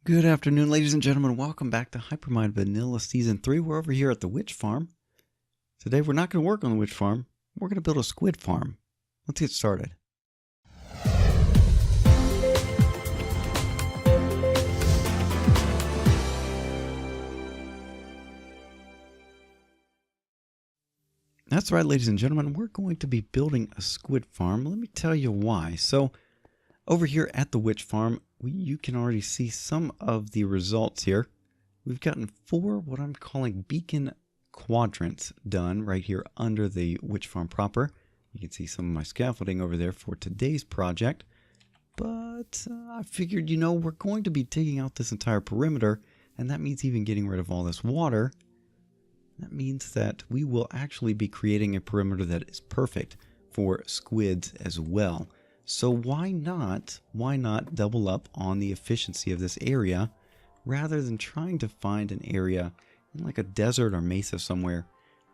Good afternoon, ladies and gentlemen. Welcome back to Hypermine Vanilla Season 3. We're over here at the witch farm. Today we're not going to work on the witch farm. We're going to build a squid farm. Let's get started. That's right, ladies and gentlemen. We're going to be building a squid farm. Let me tell you why. So over here at the witch farm, you can already see some of the results here. We've gotten 4 what I'm calling beacon quadrants done right here under the witch farm proper. You can see some of my scaffolding over there for today's project. But I figured, we're going to be digging out this entire perimeter, and that means even getting rid of all this water. That means that we will actually be creating a perimeter that is perfect for squids as well. So why not double up on the efficiency of this area rather than trying to find an area in like a desert or mesa somewhere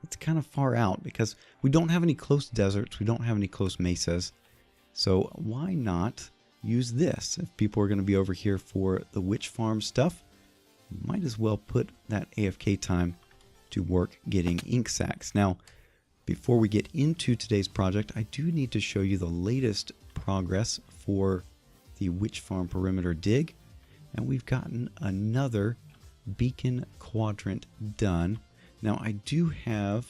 that's kind of far out, because we don't have any close deserts, we don't have any close mesas. So why not use this? If people are going to be over here for the witch farm stuff, might as well put that AFK time to work getting ink sacs. Now, before we get into today's project, I do need to show you the latest progress for the witch farm perimeter dig, and we've gotten another beacon quadrant done. Now I do have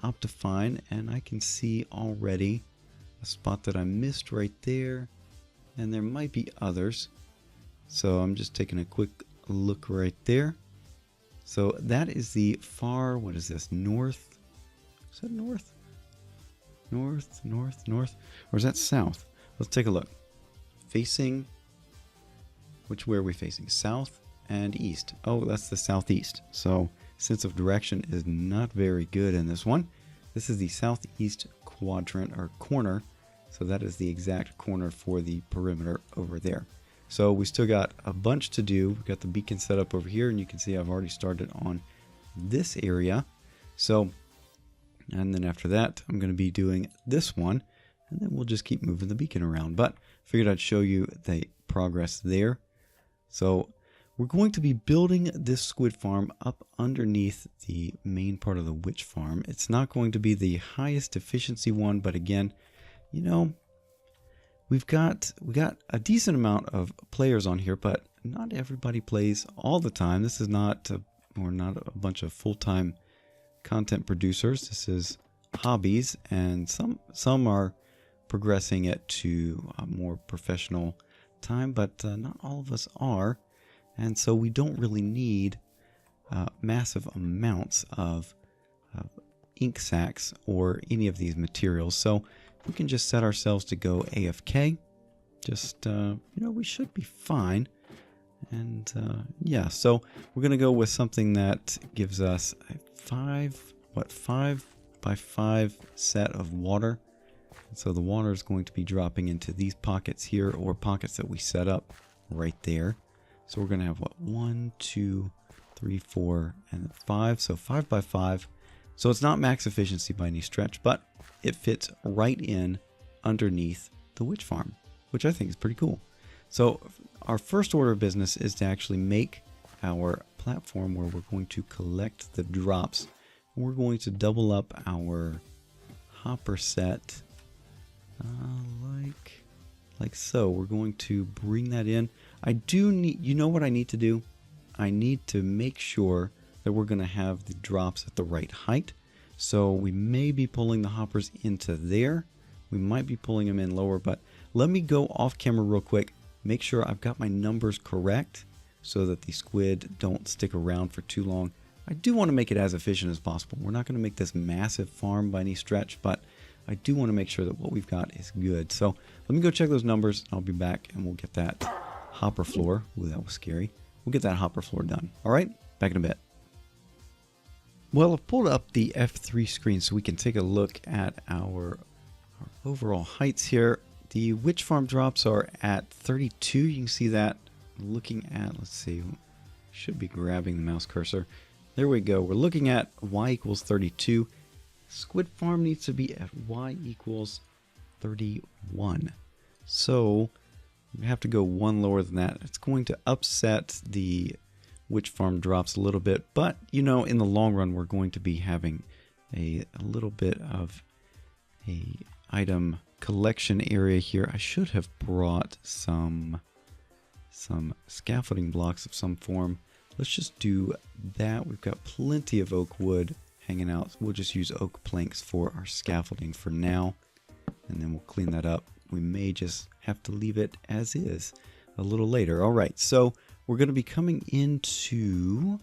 Optifine, and I can see already a spot that I missed right there, and there might be others, so I'm just taking a quick look right there. So that is the far, what is this, north? Is that north? North? Or is that south? Let's take a look. Facing, which way are we facing? South and east. Oh, that's the southeast. So sense of direction is not very good in this one. This is the southeast quadrant or corner. So that is the exact corner for the perimeter over there. So we still got a bunch to do. We've got the beacon set up over here, and you can see I've already started on this area. So, and then after that, I'm going to be doing this one, and then we'll just keep moving the beacon around. But I figured I'd show you the progress there. So we're going to be building this squid farm up underneath the main part of the witch farm. It's not going to be the highest efficiency one, but again, we got a decent amount of players on here, but not everybody plays all the time. This is not we're not a bunch of full-time content producers. This is hobbies, and some are progressing it to a more professional time, but not all of us are, and so we don't really need massive amounts of ink sacs or any of these materials. So we can just set ourselves to go AFK. Just we should be fine. And yeah, so we're gonna go with something that gives us a 5 by 5 set of water. And so the water is going to be dropping into these pockets here, or pockets that we set up right there. So we're gonna have 1, 2, 3, 4, and 5. So 5 by 5. So it's not max efficiency by any stretch, but it fits right in underneath the witch farm, which I think is pretty cool. So our first order of business is to actually make our platform where we're going to collect the drops. We're going to double up our hopper set like so. We're going to bring that in. I do need, what I need to do? I need to make sure that we're going to have the drops at the right height. So we may be pulling the hoppers into there. We might be pulling them in lower, but let me go off camera real quick, make sure I've got my numbers correct so that the squid don't stick around for too long. I do want to make it as efficient as possible. We're not going to make this massive farm by any stretch, but I do want to make sure that what we've got is good. So let me go check those numbers. I'll be back and we'll get that hopper floor. Ooh, that was scary. We'll get that hopper floor done. All right, back in a bit. Well, I've pulled up the F3 screen so we can take a look at our overall heights here. The witch farm drops are at 32. You can see that. Looking at, let's see, should be grabbing the mouse cursor. There we go. We're looking at y equals 32. Squid farm needs to be at y equals 31. So We have to go one lower than that. It's going to upset the witch farm drops a little bit, but you know, in the long run, we're going to be having a little bit of a item collection area here. I should have brought some scaffolding blocks of some form. Let's just do that. We've got plenty of oak wood hanging out. We'll just use oak planks for our scaffolding for now, and then we'll clean that up. We may just have to leave it as is a little later. All right, so we're going to be coming into,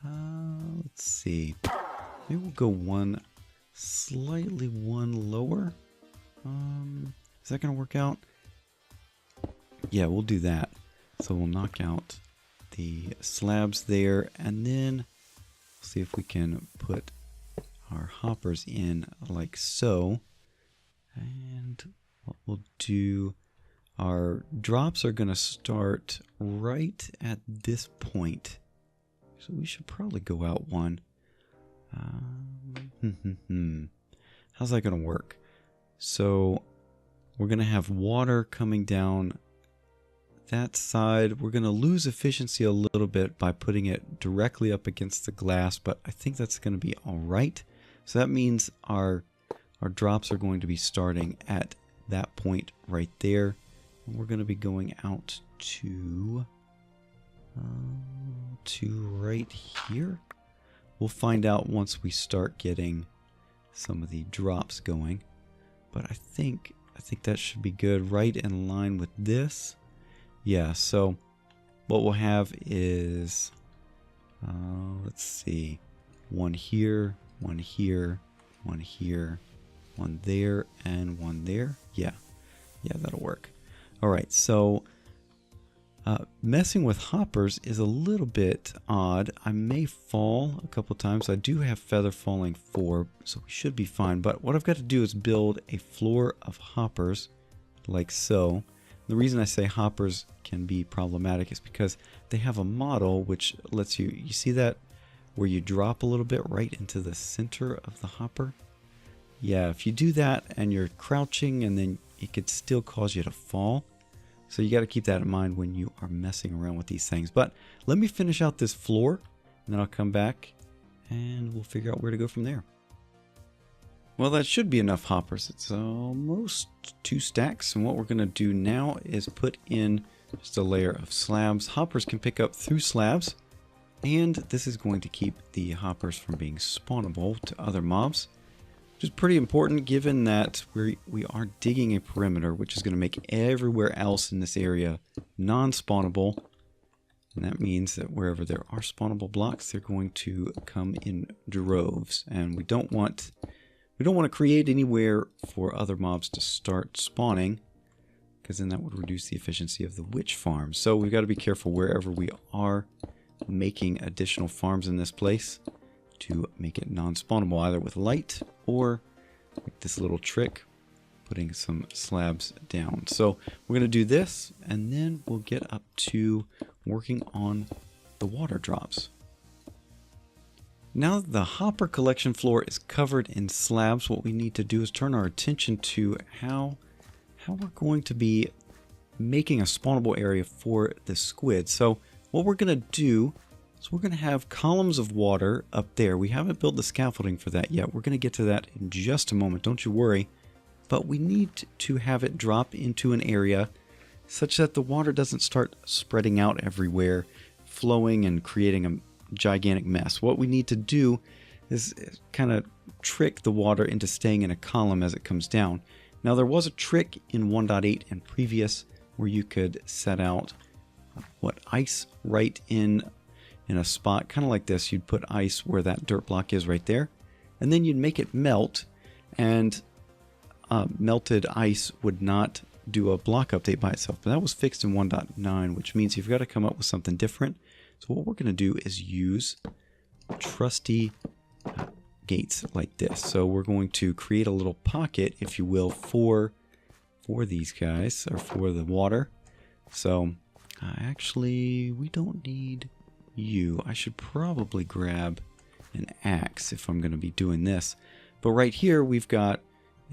let's see, maybe we'll go slightly one lower. Is that going to work out? Yeah, we'll do that. So we'll knock out the slabs there, and then see if we can put our hoppers in like so. And what we'll do, our drops are going to start right at this point. So we should probably go out one. How's that going to work? So we're going to have water coming down that side. We're going to lose efficiency a little bit by putting it directly up against the glass, but I think that's going to be all right. So that means our drops are going to be starting at that point right there. And we're going to be going out to right here. We'll find out once we start getting some of the drops going, but I think that should be good, right in line with this. Yeah, so what we'll have is, let's see, one here, one here, one here, one there, and one there. Yeah, that'll work. All right, so messing with hoppers is a little bit odd. I may fall a couple times. I do have feather falling 4, so we should be fine. But what I've got to do is build a floor of hoppers like so. The reason I say hoppers can be problematic is because they have a model which lets you see that where you drop a little bit right into the center of the hopper? Yeah, if you do that and you're crouching, and then it could still cause you to fall. So you got to keep that in mind when you are messing around with these things. But let me finish out this floor, and then I'll come back and we'll figure out where to go from there. Well, that should be enough hoppers. It's almost 2 stacks. And what we're going to do now is put in just a layer of slabs. Hoppers can pick up through slabs, and this is going to keep the hoppers from being spawnable to other mobs, which is pretty important given that we are digging a perimeter, which is going to make everywhere else in this area non-spawnable. And that means that wherever there are spawnable blocks, they're going to come in droves. And we don't want to create anywhere for other mobs to start spawning, because then that would reduce the efficiency of the witch farm. So we've got to be careful wherever we are making additional farms in this place to make it non-spawnable, either with light or like this little trick, putting some slabs down. So we're going to do this, and then we'll get up to working on the water drops. Now that the hopper collection floor is covered in slabs, what we need to do is turn our attention to how we're going to be making a spawnable area for the squid. So what we're going to do is we're going to have columns of water up there. We haven't built the scaffolding for that yet. We're going to get to that in just a moment, don't you worry. But we need to have it drop into an area such that the water doesn't start spreading out everywhere, flowing and creating a gigantic mess. What we need to do is kind of trick the water into staying in a column as it comes down. Now, there was a trick in 1.8 and previous where you could set out ice right in a spot kind of like this. You'd put ice where that dirt block is right there, and then you'd make it melt, and melted ice would not do a block update by itself. But that was fixed in 1.9, which means you've got to come up with something different. So what we're going to do is use trusty gates like this. So we're going to create a little pocket, if you will, for these guys, or for the water. So actually, we don't need you. I should probably grab an axe if I'm going to be doing this. But right here, we've got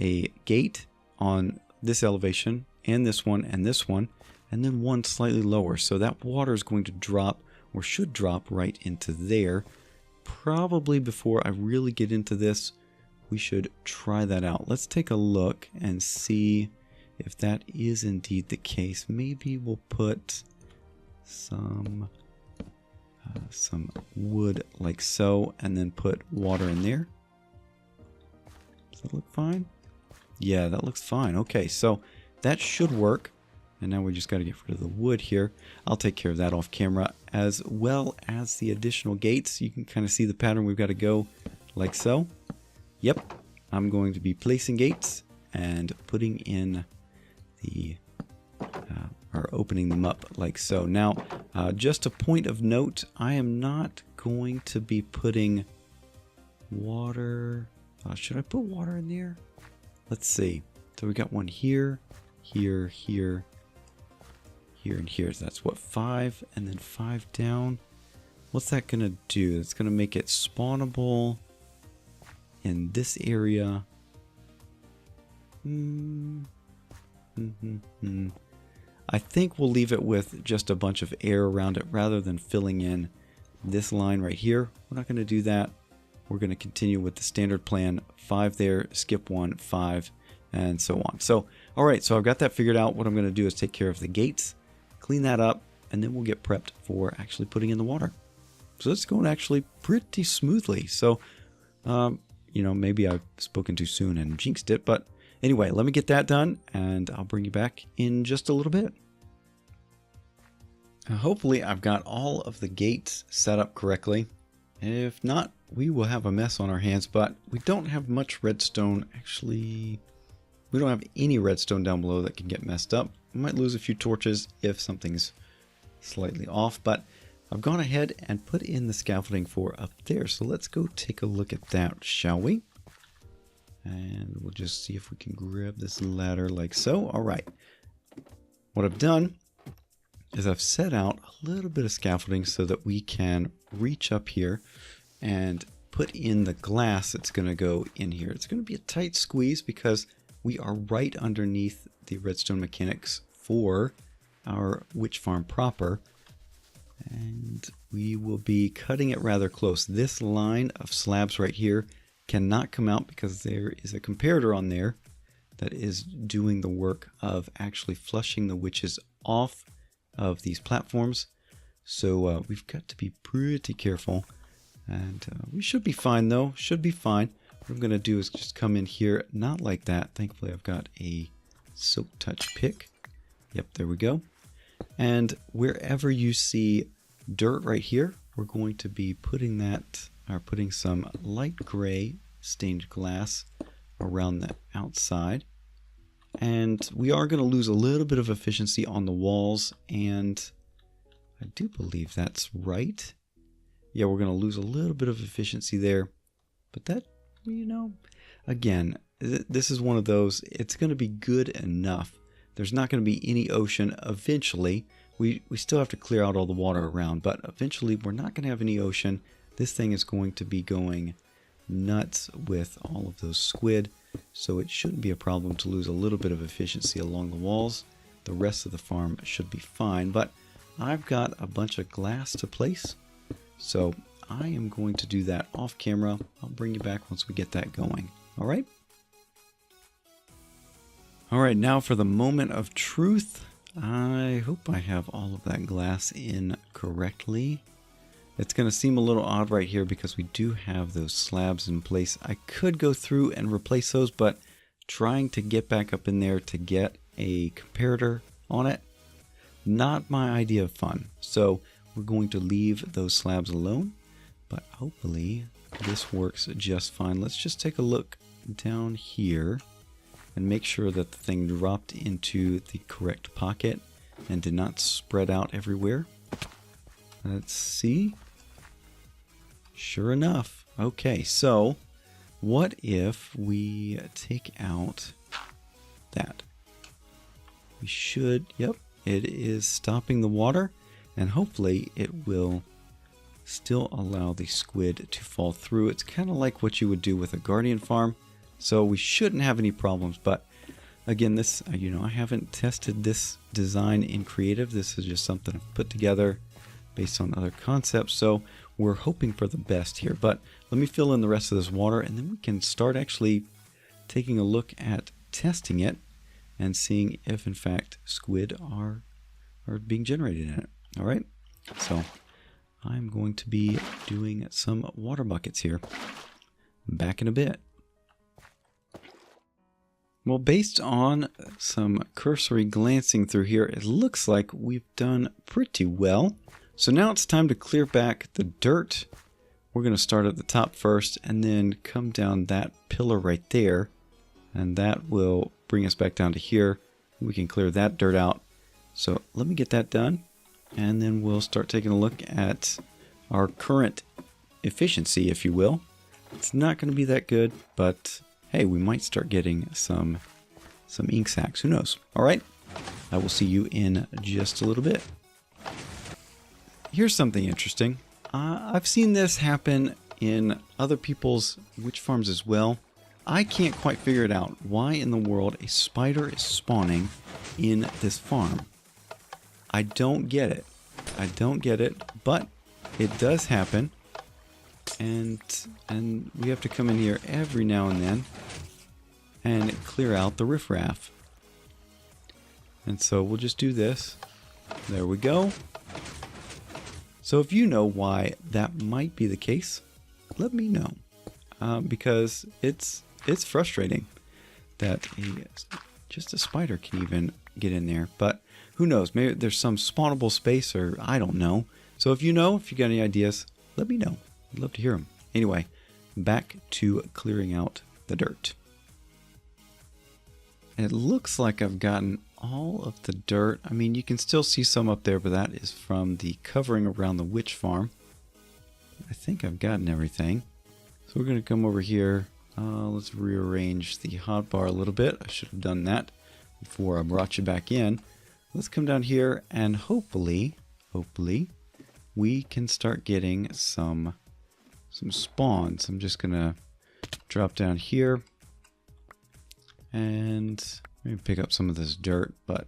a gate on this elevation, and this one, and this one. and then one slightly lower. So that water is going to drop, or should drop, right into there. Probably before I really get into this, we should try that out. Let's take a look and see if that is indeed the case. Maybe we'll put some wood like so, and then put water in there. Does that look fine? Yeah, that looks fine. Okay, so that should work. And now we just got to get rid of the wood here. I'll take care of that off camera, as well as the additional gates. You can kind of see the pattern. We've got to go like so. Yep, I'm going to be placing gates and putting in the or opening them up like so. Now, just a point of note, I am not going to be putting water. Should I put water in there? Let's see. So we got one here, here, here, here, and here. So that's what, 5, and then 5 down. What's that gonna do? It's gonna make it spawnable in this area. I think we'll leave it with just a bunch of air around it rather than filling in this line right here. We're not going to do that. We're going to continue with the standard plan. 5 there, skip 1, 5, and so on. So, all right, so I've got that figured out. What I'm going to do is take care of the gates, clean that up, and then we'll get prepped for actually putting in the water. So it's going actually pretty smoothly. So, you know, maybe I've spoken too soon and jinxed it, but anyway, let me get that done, and I'll bring you back in just a little bit. Hopefully I've got all of the gates set up correctly. If not, we will have a mess on our hands, but we don't have much redstone. Actually, we don't have any redstone down below that can get messed up. We might lose a few torches if something's slightly off, but I've gone ahead and put in the scaffolding for up there. So let's go take a look at that, shall we? And we'll just see if we can grab this ladder like so. All right. What I've done is I've set out a little bit of scaffolding so that we can reach up here and put in the glass that's going to go in here. It's going to be a tight squeeze because we are right underneath the redstone mechanics for our witch farm proper. And we will be cutting it rather close. This line of slabs right here cannot come out because there is a comparator on there that is doing the work of actually flushing the witches off of these platforms. So we've got to be pretty careful, and we should be fine though. Should be fine. What I'm going to do is just come in here, not like that. Thankfully I've got a silk touch pick. Yep, there we go. And wherever you see dirt right here, we're going to be putting that, or putting some light gray stained glass around the outside. And we are going to lose a little bit of efficiency on the walls, and I do believe that's right. Yeah, we're going to lose a little bit of efficiency there, but that, you know, again, this is one of those, it's going to be good enough. There's not going to be any ocean eventually. We still have to clear out all the water around, but eventually we're not going to have any ocean. This thing is going to be going nuts with all of those squid, so it shouldn't be a problem to lose a little bit of efficiency along the walls. The rest of the farm should be fine, but I've got a bunch of glass to place, so I am going to do that off camera. I'll bring you back once we get that going. All right? All right, now for the moment of truth. I hope I have all of that glass in correctly. It's going to seem a little odd right here because we do have those slabs in place. I could go through and replace those, but trying to get back up in there to get a comparator on it, not my idea of fun. So we're going to leave those slabs alone, but hopefully this works just fine. Let's just take a look down here and make sure that the thing dropped into the correct pocket and did not spread out everywhere. Let's see. Sure enough. Okay, so what if we take out that? We should, yep, it is stopping the water, and hopefully it will still allow the squid to fall through. It's kind of like what you would do with a guardian farm, so we shouldn't have any problems, but Again, this, I haven't tested this design in creative. This is just something I've put together based on other concepts. So we're hoping for the best here. But let me fill in the rest of this water, and then we can start actually taking a look at testing it and seeing if in fact squid are being generated in it. All right. So I'm going to be doing some water buckets here. Back in a bit. Well, based on some cursory glancing through here, it looks like we've done pretty well. So now it's time to clear back the dirt. We're going to start at the top first and then come down that pillar right there. And that will bring us back down to here. We can clear that dirt out. So let me get that done. And then we'll start taking a look at our current efficiency, if you will. It's not going to be that good, but hey, we might start getting some ink sacs. Who knows? All right. I will see you in just a little bit. Here's something interesting. I've seen this happen in other people's witch farms as well. I can't quite figure it out. Why in the world a spider is spawning in this farm? I don't get it. I don't get it, but it does happen. And we have to come in here every now and then and clear out the riffraff. And so we'll just do this. There we go. So if you know why that might be the case, let me know. Because it's frustrating that just a spider can even get in there. But who knows? Maybe there's some spawnable space, or I don't know. So if you know, if you got any ideas, let me know. I'd love to hear them. Anyway, back to clearing out the dirt. It looks like I've gotten all of the dirt. I mean, you can still see some up there, but that is from the covering around the witch farm. I think I've gotten everything. So we're going to come over here. Let's rearrange the hotbar a little bit. I should have done that before I brought you back in. Let's come down here and hopefully we can start getting some spawns. I'm just going to drop down here and maybe pick up some of this dirt, but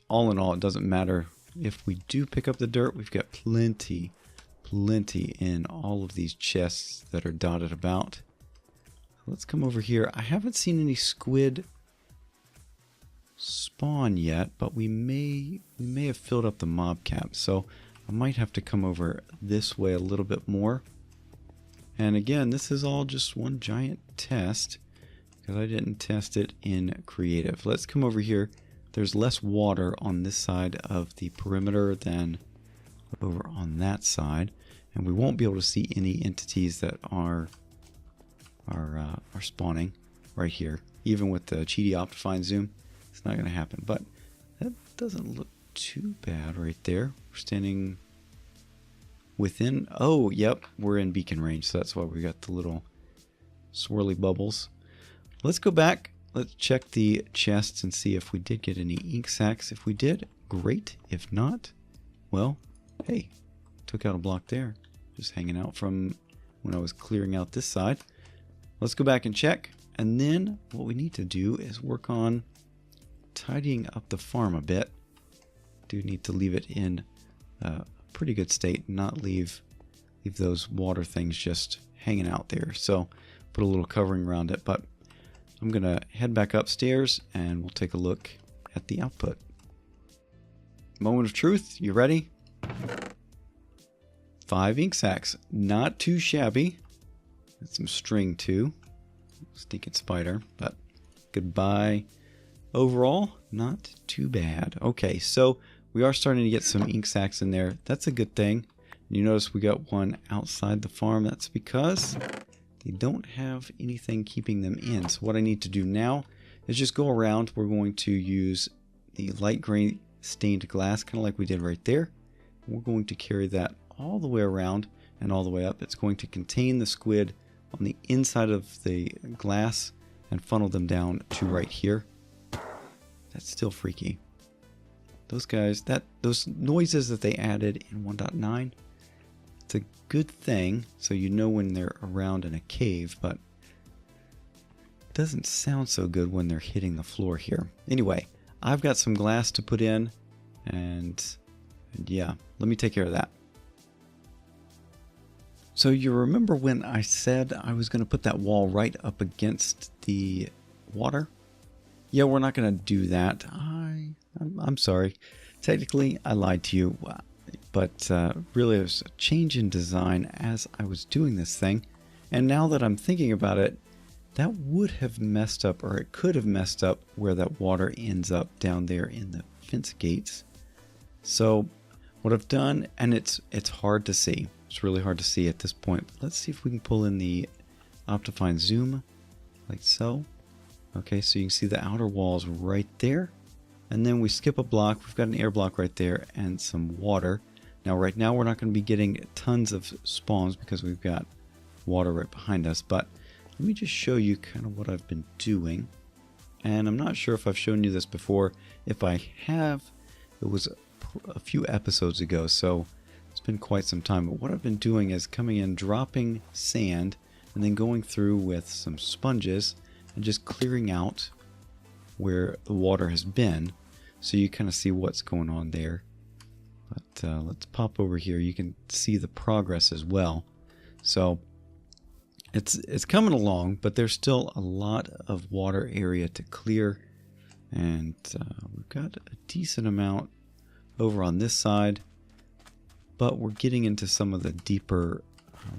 all in all, it doesn't matter. If we do pick up the dirt, we've got plenty in all of these chests that are dotted about. Let's come over here. I haven't seen any squid spawn yet, but we may have filled up the mob cap, so I might have to come over this way a little bit more. And again, this is all just one giant test because I didn't test it in creative. Let's come over here. There's less water on this side of the perimeter than over on that side, and we won't be able to see any entities that are spawning right here. Even with the cheaty Optifine zoom, it's not going to happen. But that doesn't look too bad right there. We're standing within. Oh, yep, we're in beacon range, so that's why we got the little swirly bubbles. Let's go back. Let's check the chests and see if we did get any ink sacs. If we did, great. If not, well, hey, took out a block there. Just hanging out from when I was clearing out this side. Let's go back and check. And then what we need to do is work on tidying up the farm a bit. Do need to leave it in a pretty good state and not leave those water things just hanging out there. So put a little covering around it. But I'm going to head back upstairs and we'll take a look at the output. Moment of truth. You ready? 5 ink sacs. Not too shabby. Got some string too. Stinking spider. But goodbye. Overall, not too bad. Okay, so we are starting to get some ink sacs in there. That's a good thing. You notice we got one outside the farm. That's because they don't have anything keeping them in. So what I need to do now is just go around. We're going to use the light gray stained glass, kind of like we did right there. We're going to carry that all the way around and all the way up. It's going to contain the squid on the inside of the glass and funnel them down to right here. That's still freaky. Those guys, those noises that they added in 1.9, it's a good thing, so you know when they're around in a cave, but doesn't sound so good when they're hitting the floor here. Anyway, I've got some glass to put in, and yeah, let me take care of that. So you remember when I said I was going to put that wall right up against the water? Yeah, we're not going to do that. I'm sorry. Technically, I lied to you, but really it was a change in design as I was doing this thing. And now that I'm thinking about it, that would have messed up, or it could have messed up where that water ends up down there in the fence gates. So what I've done, and it's hard to see. It's really hard to see at this point. But let's see if we can pull in the Optifine zoom, like so. Okay, so you can see the outer walls right there. And then we skip a block. We've got an air block right there and some water. Now, right now, we're not going to be getting tons of spawns because we've got water right behind us. But let me just show you kind of what I've been doing. And I'm not sure if I've shown you this before. If I have, it was a few episodes ago, so it's been quite some time. But what I've been doing is coming in, dropping sand, and then going through with some sponges and just clearing out where the water has been, so you kind of see what's going on there. But let's pop over here. You can see the progress as well. So it's coming along, but there's still a lot of water area to clear, and we've got a decent amount over on this side, but we're getting into some of the deeper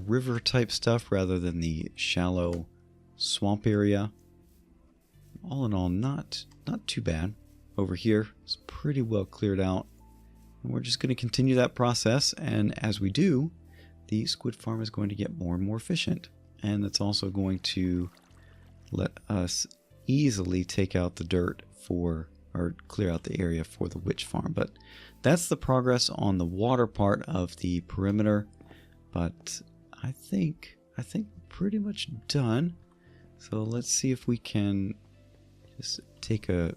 river type stuff rather than the shallow swamp area. All in all, not too bad. Over here, it's pretty well cleared out. And we're just going to continue that process, and as we do, the squid farm is going to get more and more efficient. And it's also going to let us easily take out the dirt for, or clear out the area for the witch farm. But that's the progress on the water part of the perimeter. But I think we're pretty much done. So let's see if we can just take a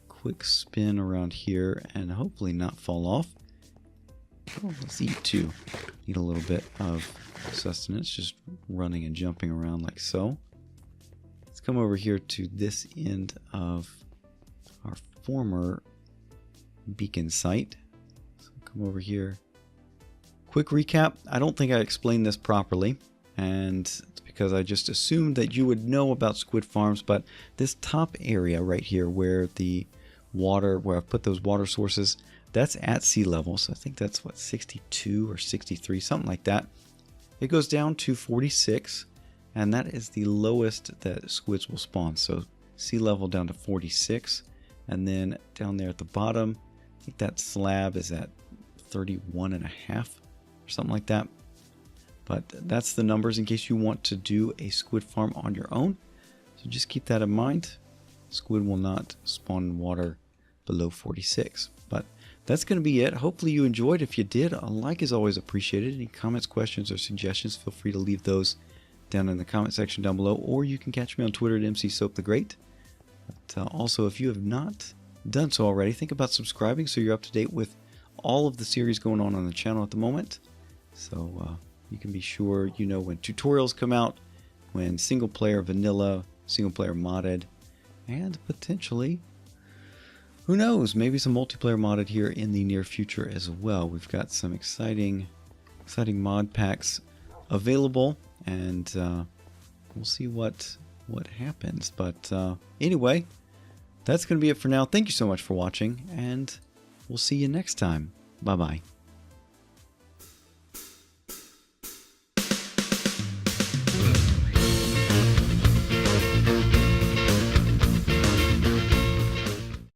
quick spin around here and hopefully not fall off. Oh, let's eat too. Need a little bit of sustenance, just running and jumping around like so. Let's come over here to this end of our former beacon site. So come over here. Quick recap. I don't think I explained this properly, and it's because I just assumed that you would know about squid farms, but this top area right here where the water, where I've put those water sources, that's at sea level. So I think that's what, 62 or 63, something like that. It goes down to 46, and that is the lowest that squids will spawn. So sea level down to 46, and then down there at the bottom, I think that slab is at 31.5 or something like that. But that's the numbers in case you want to do a squid farm on your own. So just keep that in mind. Squid will not spawn in water below 46. But that's going to be it. Hopefully you enjoyed. If you did, a like is always appreciated. Any comments, questions, or suggestions, feel free to leave those down in the comment section down below, or you can catch me on Twitter at MCSoapTheGreat. But also, if you have not done so already, think about subscribing so you're up to date with all of the series going on the channel at the moment. So you can be sure you know when tutorials come out, when single player vanilla, single player modded, and potentially, who knows, maybe some multiplayer modded here in the near future as well. We've got some exciting mod packs available, and we'll see what happens. But anyway, that's going to be it for now. Thank you so much for watching, and we'll see you next time. Bye-bye.